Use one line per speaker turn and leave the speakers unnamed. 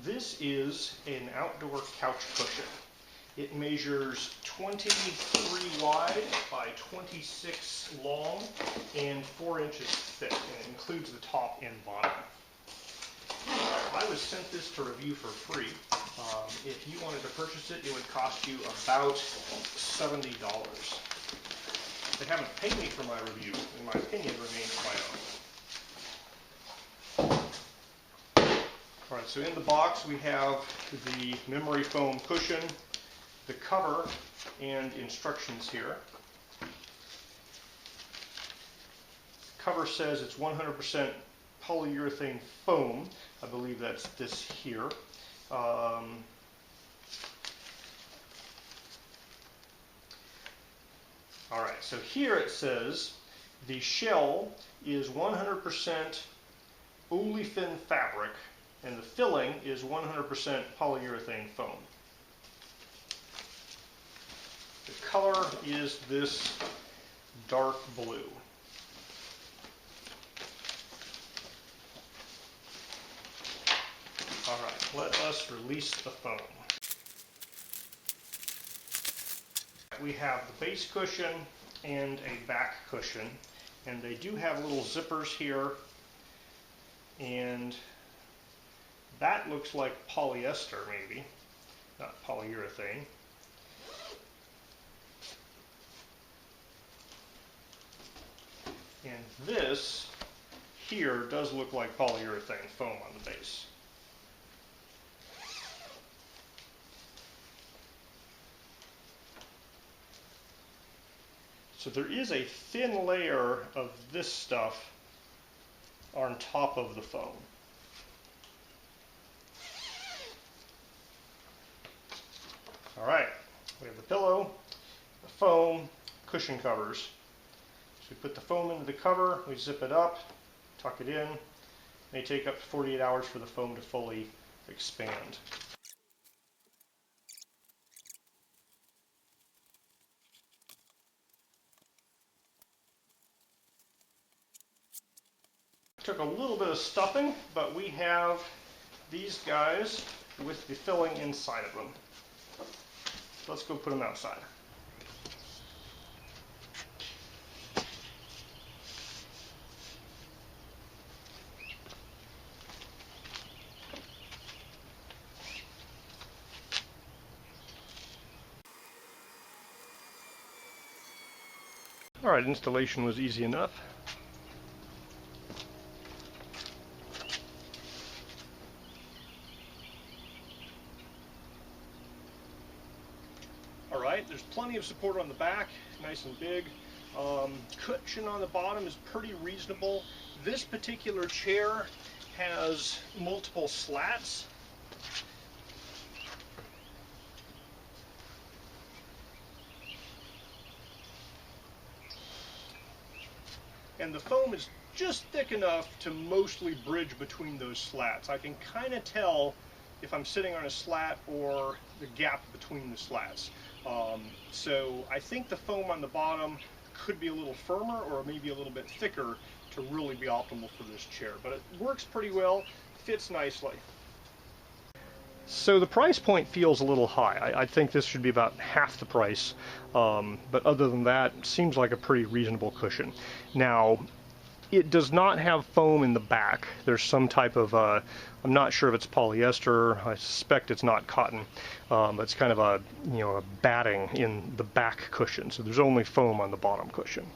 This is an outdoor couch cushion. It measures 23 wide by 26 long and 4 inches thick, and it includes the top and bottom. I was sent this to review for free. If you wanted to purchase it, it would cost you about $70. They haven't paid me for my review, and my opinion remains my own. Alright, so in the box we have the memory foam cushion, the cover, and instructions here. Cover says it's 100% polyurethane foam. I believe that's this here. Alright, so here it says the shell is 100% Olifin fabric and the filling is 100% polyurethane foam. The color is this dark blue. Alright, let us release the foam. We have the base cushion and a back cushion, and they do have little zippers here, and that looks like polyester maybe, not polyurethane. And this here does look like polyurethane foam on the base. So there is a thin layer of this stuff on top of the foam. Alright, we have the pillow, the foam, cushion covers. So we put the foam into the cover, we zip it up, tuck it in. It may take up to 48 hours for the foam to fully expand. Took a little bit of stuffing, but we have these guys with the filling inside of them. Let's go put them outside. Alright, installation was easy enough. Alright, there's plenty of support on the back, nice and big. Cushion on the bottom is pretty reasonable. This particular chair has multiple slats. And the foam is just thick enough to mostly bridge between those slats. I can kind of tell if I'm sitting on a slat or the gap between the slats. So I think the foam on the bottom could be a little firmer or maybe a little bit thicker to really be optimal for this chair. But it works pretty well, fits nicely. So the price point feels a little high. I think this should be about half the price, but other than that, it seems like a pretty reasonable cushion. Now, it does not have foam in the back. There's some type of, I'm not sure if it's polyester, I suspect it's not cotton, but it's kind of a, a batting in the back cushion, so there's only foam on the bottom cushion.